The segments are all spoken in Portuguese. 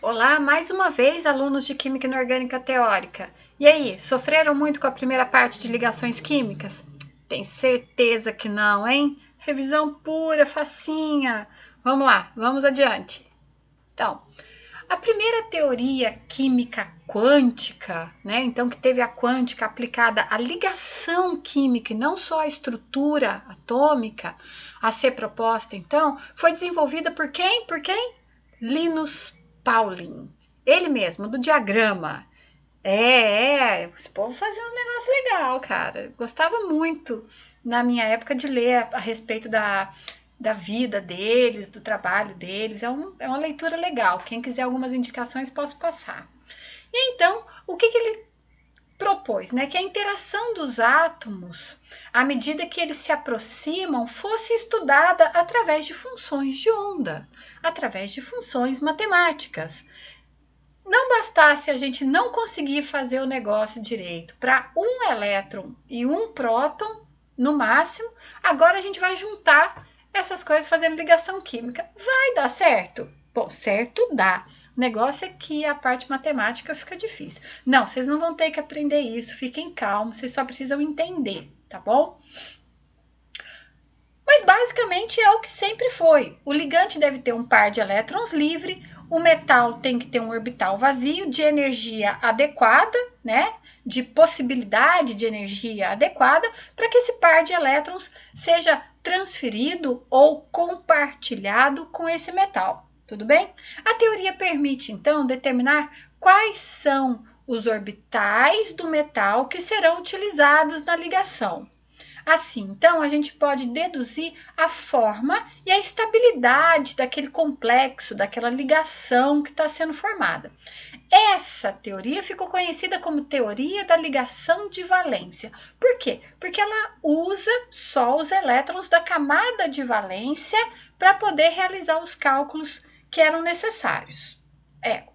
Olá, mais uma vez, alunos de Química Inorgânica Teórica. E aí, sofreram muito com a primeira parte de ligações químicas? Tenho certeza que não, hein? Revisão pura, facinha. Vamos lá, vamos adiante. Então, a primeira teoria química quântica, né? Então, que teve a quântica aplicada à ligação química e não só à estrutura atômica a ser proposta, então, foi desenvolvida por quem? Por quem? Linus Pauling. Ele mesmo, do diagrama. Esse povo fazia uns negócios legais, cara. Gostava muito, na minha época, de ler a respeito da vida deles, do trabalho deles. É uma leitura legal. Quem quiser algumas indicações, posso passar. E então, o que ele propôs, né, que a interação dos átomos, à medida que eles se aproximam, fosse estudada através de funções de onda, através de funções matemáticas. Não bastasse a gente não conseguir fazer o negócio direito para um elétron e um próton, no máximo, agora a gente vai juntar essas coisas fazendo ligação química. Vai dar certo? Bom, certo dá. O negócio é que a parte matemática fica difícil. Não, vocês não vão ter que aprender isso, fiquem calmos, vocês só precisam entender, tá bom? Mas basicamente é o que sempre foi. O ligante deve ter um par de elétrons livre, o metal tem que ter um orbital vazio de energia adequada, né? De possibilidade de energia adequada para que esse par de elétrons seja transferido ou compartilhado com esse metal. Tudo bem? A teoria permite então determinar quais são os orbitais do metal que serão utilizados na ligação. Assim, então, a gente pode deduzir a forma e a estabilidade daquele complexo, daquela ligação que está sendo formada. Essa teoria ficou conhecida como teoria da ligação de valência. Por quê? Porque ela usa só os elétrons da camada de valência para poder realizar os cálculos que eram necessários.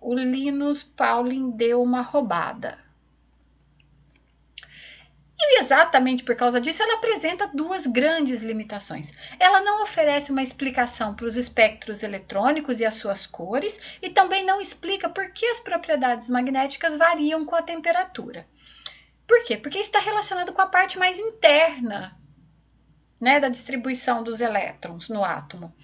O Linus Pauling deu uma roubada. E exatamente por causa disso, ela apresenta duas grandes limitações. Ela não oferece uma explicação para os espectros eletrônicos e as suas cores, e também não explica por que as propriedades magnéticas variam com a temperatura. Por quê? Porque está relacionado com a parte mais interna, né, da distribuição dos elétrons no átomo.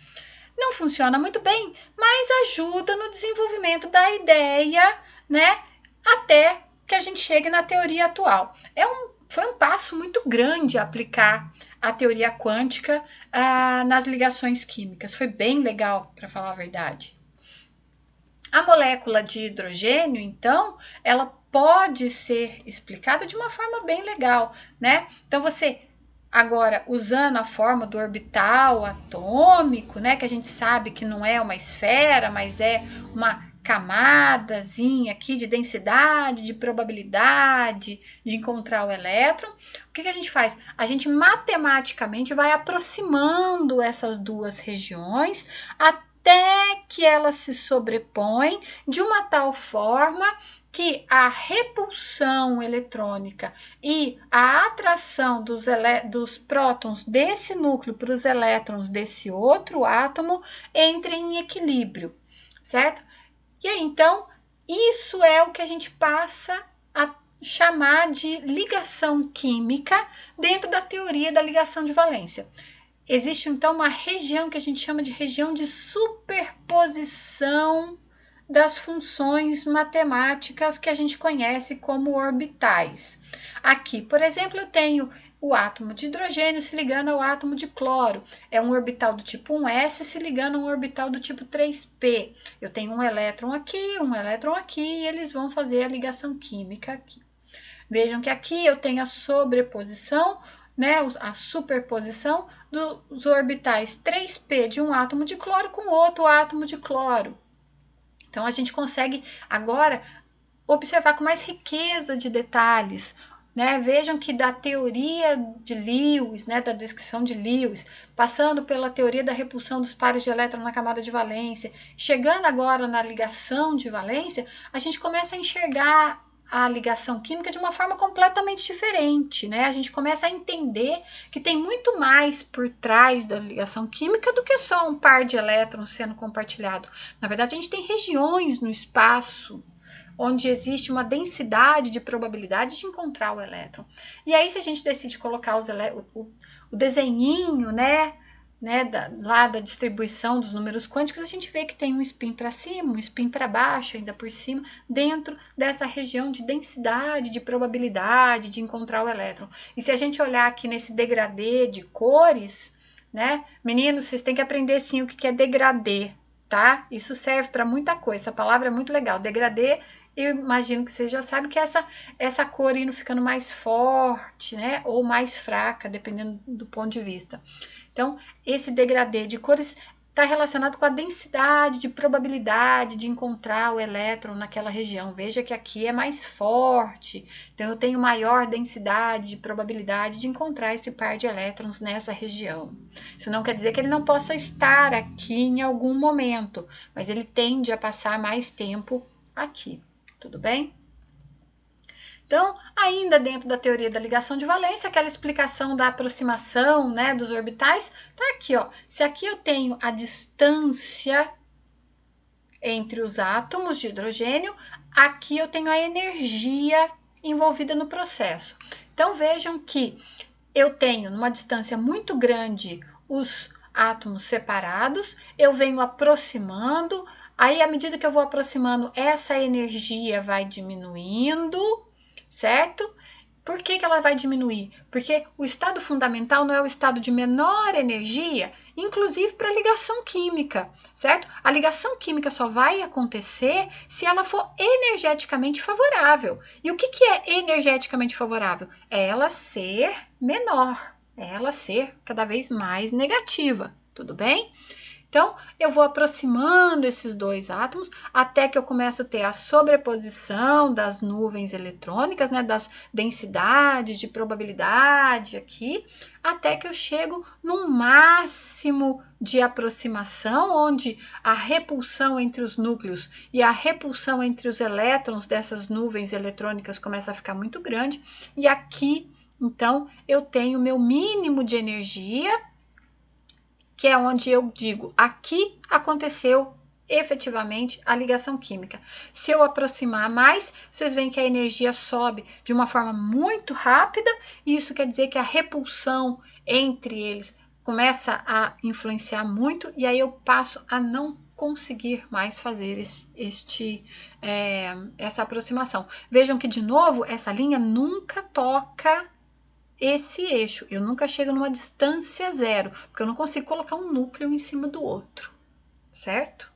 Não funciona muito bem, mas ajuda no desenvolvimento da ideia, né, até que a gente chegue na teoria atual. Foi um passo muito grande aplicar a teoria quântica nas ligações químicas. Foi bem legal, para falar a verdade. A molécula de hidrogênio, então, ela pode ser explicada de uma forma bem legal, né? Então, você agora, usando a forma do orbital atômico, né, que a gente sabe que não é uma esfera, mas é uma camadazinha aqui de densidade, de probabilidade de encontrar o elétron, o que a gente faz? A gente matematicamente vai aproximando essas duas regiões até que elas se sobrepõem de uma tal forma que a repulsão eletrônica e a atração dos prótons desse núcleo para os elétrons desse outro átomo entrem em equilíbrio, certo? E aí, então, isso é o que a gente passa a chamar de ligação química dentro da teoria da ligação de valência. Existe, então, uma região que a gente chama de região de superposição das funções matemáticas que a gente conhece como orbitais. Aqui, por exemplo, eu tenho o átomo de hidrogênio se ligando ao átomo de cloro. É um orbital do tipo 1s se ligando a um orbital do tipo 3p. Eu tenho um elétron aqui, e eles vão fazer a ligação química aqui. Vejam que aqui eu tenho a sobreposição, né, a superposição dos orbitais 3p de um átomo de cloro com outro átomo de cloro. Então, a gente consegue agora observar com mais riqueza de detalhes. Né? Vejam que da teoria de Lewis, né, da descrição de Lewis, passando pela teoria da repulsão dos pares de elétron na camada de valência, chegando agora na ligação de valência, a gente começa a enxergar a ligação química de uma forma completamente diferente, né? A gente começa a entender que tem muito mais por trás da ligação química do que só um par de elétrons sendo compartilhado. Na verdade, a gente tem regiões no espaço onde existe uma densidade de probabilidade de encontrar o elétron. E aí, se a gente decide colocar o desenhinho, lá da distribuição dos números quânticos, a gente vê que tem um spin para cima, um spin para baixo, ainda por cima, dentro dessa região de densidade, de probabilidade de encontrar o elétron. E se a gente olhar aqui nesse degradê de cores, né, meninos, vocês têm que aprender sim o que é degradê, tá? Isso serve para muita coisa, essa palavra é muito legal. Degradê, eu imagino que vocês já sabem que essa cor indo ficando mais forte, né, ou mais fraca, dependendo do ponto de vista. Então, esse degradê de cores está relacionado com a densidade de probabilidade de encontrar o elétron naquela região. Veja que aqui é mais forte, então eu tenho maior densidade de probabilidade de encontrar esse par de elétrons nessa região. Isso não quer dizer que ele não possa estar aqui em algum momento, mas ele tende a passar mais tempo aqui. Tudo bem? Então, ainda dentro da teoria da ligação de valência, aquela explicação da aproximação, né, dos orbitais, tá aqui, ó. Se aqui eu tenho a distância entre os átomos de hidrogênio, aqui eu tenho a energia envolvida no processo. Então, vejam que eu tenho, numa distância muito grande, os átomos separados, eu venho aproximando, aí, à medida que eu vou aproximando, essa energia vai diminuindo, certo? Por que ela vai diminuir? Porque o estado fundamental não é o estado de menor energia, inclusive para ligação química, certo? A ligação química só vai acontecer se ela for energeticamente favorável. E o que é energeticamente favorável? É ela ser menor, é ela ser cada vez mais negativa, tudo bem? Então, eu vou aproximando esses dois átomos até que eu começo a ter a sobreposição das nuvens eletrônicas, né, das densidades de probabilidade aqui, até que eu chego num máximo de aproximação, onde a repulsão entre os núcleos e a repulsão entre os elétrons dessas nuvens eletrônicas começa a ficar muito grande, e aqui, então, eu tenho meu mínimo de energia, que é onde eu digo, aqui aconteceu efetivamente a ligação química. Se eu aproximar mais, vocês veem que a energia sobe de uma forma muito rápida, e isso quer dizer que a repulsão entre eles começa a influenciar muito, e aí eu passo a não conseguir mais fazer essa aproximação. Vejam que, de novo, essa linha nunca toca esse eixo. Eu nunca chego numa distância zero, porque eu não consigo colocar um núcleo em cima do outro, certo?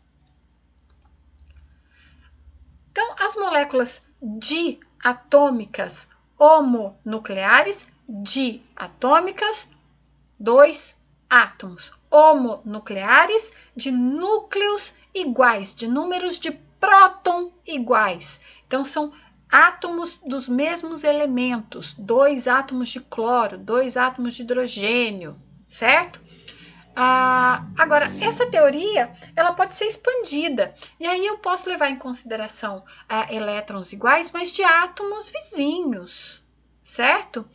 Então, as moléculas diatômicas homonucleares, diatômicas, 2 átomos, homonucleares, de núcleos iguais, de números de próton iguais. Então, são átomos dos mesmos elementos, 2 átomos de cloro, 2 átomos de hidrogênio, certo? Agora, essa teoria, ela pode ser expandida, e aí eu posso levar em consideração elétrons iguais, mas de átomos vizinhos, certo?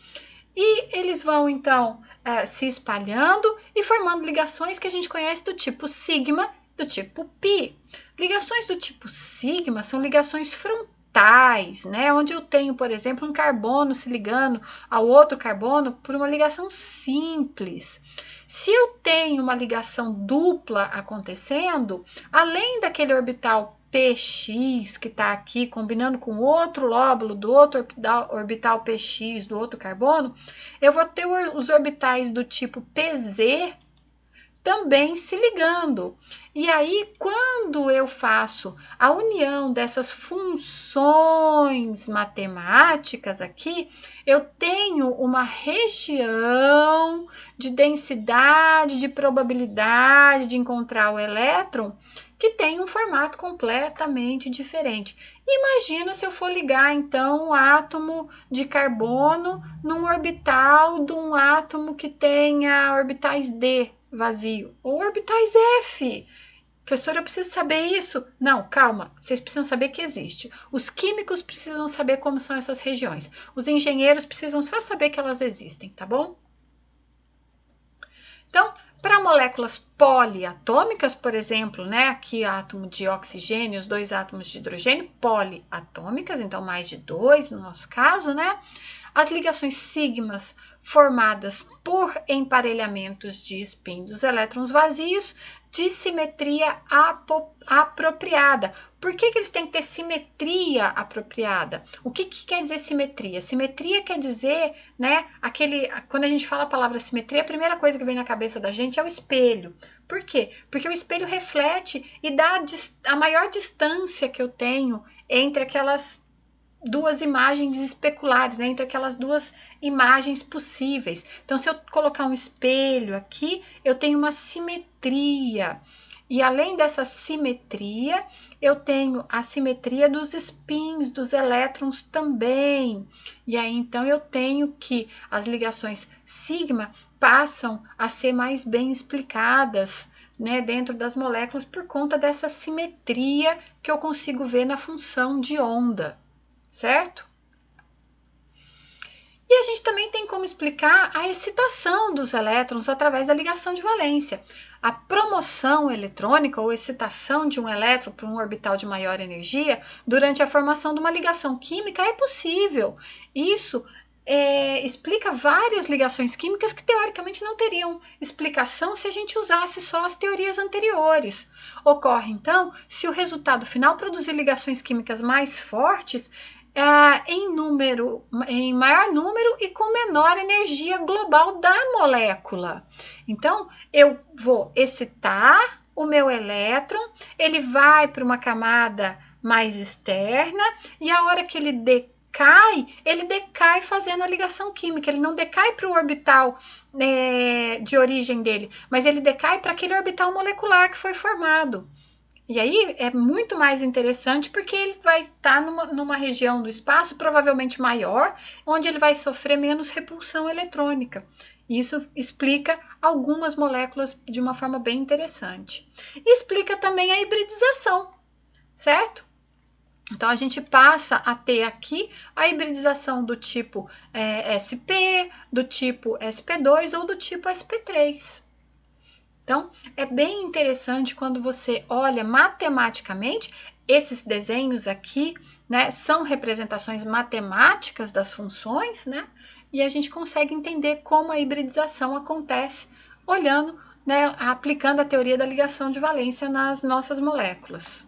E eles vão, então, se espalhando e formando ligações que a gente conhece do tipo sigma, do tipo pi. Ligações do tipo sigma são ligações frontais, né? Onde eu tenho, por exemplo, um carbono se ligando ao outro carbono por uma ligação simples. Se eu tenho uma ligação dupla acontecendo, além daquele orbital PX que está aqui combinando com outro lóbulo do outro orbital PX do outro carbono, eu vou ter os orbitais do tipo PZ também se ligando. E aí, quando eu faço a união dessas funções matemáticas aqui, eu tenho uma região de densidade, de probabilidade de encontrar o elétron que tem um formato completamente diferente. Imagina se eu for ligar, então, um átomo de carbono num orbital de um átomo que tenha orbitais D vazio, ou orbitais F. Professor, eu preciso saber isso. Não, calma, vocês precisam saber que existe. Os químicos precisam saber como são essas regiões. Os engenheiros precisam só saber que elas existem, tá bom? Então, para moléculas poliatômicas, por exemplo, né, aqui átomo de oxigênio, os 2 átomos de hidrogênio, poliatômicas, então mais de 2 no nosso caso, né? As ligações sigmas formadas por emparelhamentos de spin dos elétrons vazios de simetria apropriada. Por que eles têm que ter simetria apropriada? O que quer dizer simetria? Simetria quer dizer, né, quando a gente fala a palavra simetria, a primeira coisa que vem na cabeça da gente é o espelho. Por quê? Porque o espelho reflete e dá a maior distância que eu tenho entre aquelas duas imagens especulares, né, entre aquelas duas imagens possíveis. Então, se eu colocar um espelho aqui, eu tenho uma simetria. E além dessa simetria, eu tenho a simetria dos spins, dos elétrons também. E aí, então, eu tenho que as ligações sigma passam a ser mais bem explicadas, né, dentro das moléculas por conta dessa simetria que eu consigo ver na função de onda. Certo? E a gente também tem como explicar a excitação dos elétrons através da ligação de valência. A promoção eletrônica ou excitação de um elétron para um orbital de maior energia durante a formação de uma ligação química é possível. Isso explica várias ligações químicas que teoricamente não teriam explicação se a gente usasse só as teorias anteriores. Ocorre então se o resultado final produzir ligações químicas mais fortes em maior número e com menor energia global da molécula. Então, eu vou excitar o meu elétron, ele vai para uma camada mais externa e a hora que ele decai fazendo a ligação química. Ele não decai para o orbital de origem dele, mas ele decai para aquele orbital molecular que foi formado. E aí é muito mais interessante porque ele vai estar numa região do espaço provavelmente maior, onde ele vai sofrer menos repulsão eletrônica. Isso explica algumas moléculas de uma forma bem interessante. E explica também a hibridização, certo? Então, a gente passa a ter aqui a hibridização do tipo SP, do tipo SP2 ou do tipo SP3. Então, é bem interessante quando você olha matematicamente, esses desenhos aqui, né, são representações matemáticas das funções, né, e a gente consegue entender como a hibridização acontece olhando, né, aplicando a teoria da ligação de valência nas nossas moléculas.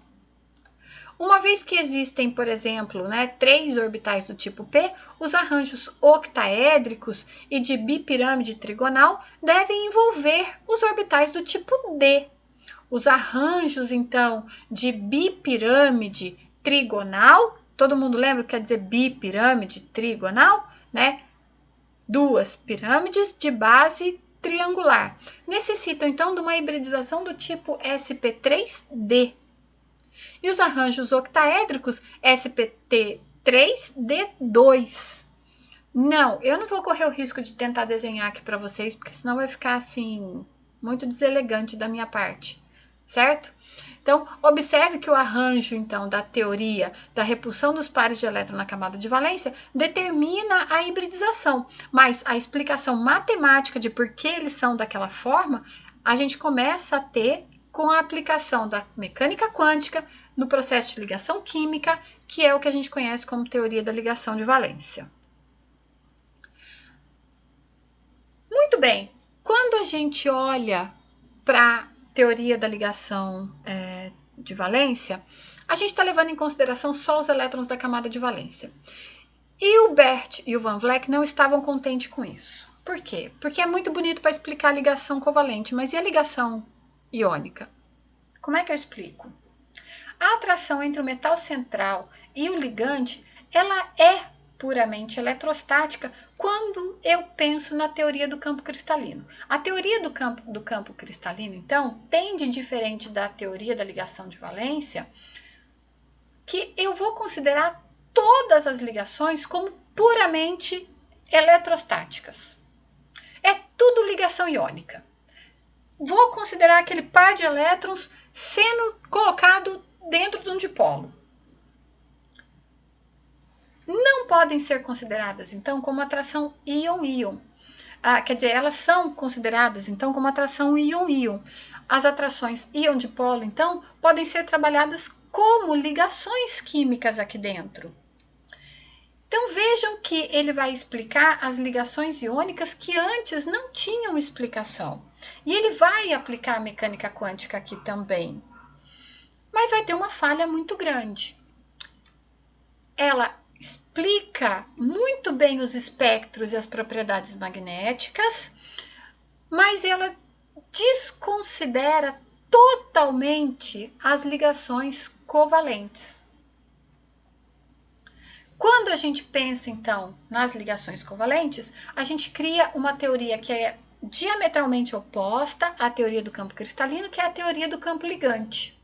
Uma vez que existem, por exemplo, né, 3 orbitais do tipo P, os arranjos octaédricos e de bipirâmide trigonal devem envolver os orbitais do tipo D. Os arranjos, então, de bipirâmide trigonal, todo mundo lembra o que quer dizer bipirâmide trigonal, né? 2 pirâmides de base triangular. Necessitam, então, de uma hibridização do tipo sp3d. E os arranjos octaédricos spt3d2. Não, eu não vou correr o risco de tentar desenhar aqui para vocês, porque senão vai ficar assim muito deselegante da minha parte, certo? Então, observe que o arranjo, então, da teoria da repulsão dos pares de elétron na camada de valência determina a hibridização, mas a explicação matemática de por que eles são daquela forma, a gente começa a ter com a aplicação da mecânica quântica no processo de ligação química, que é o que a gente conhece como teoria da ligação de valência. Muito bem, quando a gente olha para a teoria da ligação de valência, a gente está levando em consideração só os elétrons da camada de valência. E o Bert e o Van Vleck não estavam contentes com isso. Por quê? Porque é muito bonito para explicar a ligação covalente, mas e a ligação iônica? Como é que eu explico? A atração entre o metal central e o ligante, ela é puramente eletrostática quando eu penso na teoria do campo cristalino. A teoria do campo cristalino, então, tem de diferente da teoria da ligação de valência, que eu vou considerar todas as ligações como puramente eletrostáticas. É tudo ligação iônica. vou considerar aquele par de elétrons sendo colocado dentro de um dipolo. Não podem ser consideradas, então, como atração íon-íon. Quer dizer, elas são consideradas, então, como atração íon-íon. As atrações íon-dipolo, então, podem ser trabalhadas como ligações químicas aqui dentro. Então, vejam que ele vai explicar as ligações iônicas que antes não tinham explicação. E ele vai aplicar a mecânica quântica aqui também. Mas vai ter uma falha muito grande. Ela explica muito bem os espectros e as propriedades magnéticas, mas ela desconsidera totalmente as ligações covalentes. Quando a gente pensa, então, nas ligações covalentes, a gente cria uma teoria que é diametralmente oposta à teoria do campo cristalino, que é a teoria do campo ligante.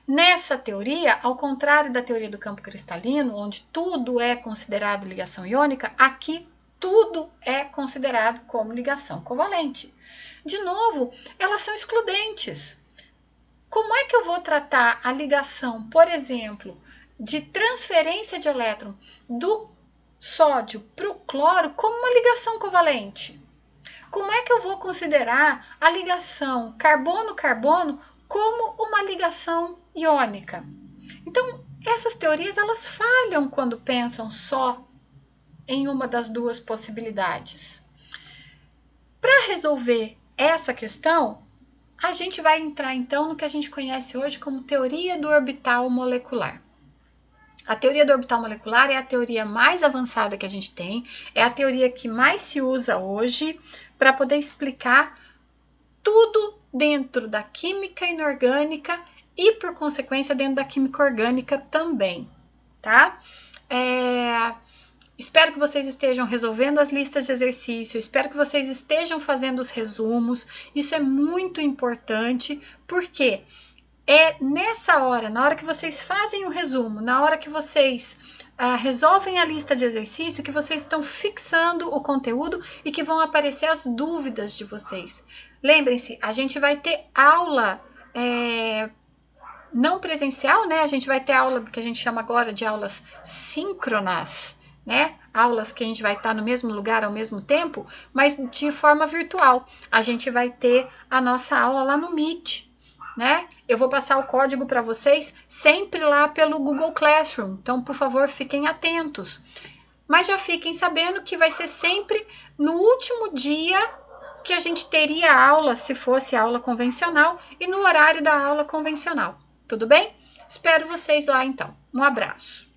Nessa teoria, ao contrário da teoria do campo cristalino, onde tudo é considerado ligação iônica, aqui tudo é considerado como ligação covalente. De novo, elas são excludentes. Como é que eu vou tratar a ligação, por exemplo, de transferência de elétron do sódio para o cloro como uma ligação covalente? Como é que eu vou considerar a ligação carbono-carbono como uma ligação iônica? Então, essas teorias elas falham quando pensam só em uma das duas possibilidades. Para resolver essa questão, a gente vai entrar então no que a gente conhece hoje como teoria do orbital molecular. A teoria do orbital molecular é a teoria mais avançada que a gente tem, é a teoria que mais se usa hoje para poder explicar tudo dentro da química inorgânica e, por consequência, dentro da química orgânica também, tá? Espero que vocês estejam resolvendo as listas de exercício, espero que vocês estejam fazendo os resumos. Isso é muito importante, porque é nessa hora, na hora que vocês fazem o resumo, na hora que vocês resolvem a lista de exercício, que vocês estão fixando o conteúdo e que vão aparecer as dúvidas de vocês. Lembrem-se, a gente vai ter aula não presencial, né? A gente vai ter aula que a gente chama agora de aulas síncronas, né? Aulas que a gente vai estar no mesmo lugar ao mesmo tempo, mas de forma virtual. A gente vai ter a nossa aula lá no Meet, né? Eu vou passar o código para vocês sempre lá pelo Google Classroom. Então, por favor, fiquem atentos. Mas já fiquem sabendo que vai ser sempre no último dia que a gente teria aula, se fosse aula convencional, e no horário da aula convencional. Tudo bem? Espero vocês lá então. Um abraço.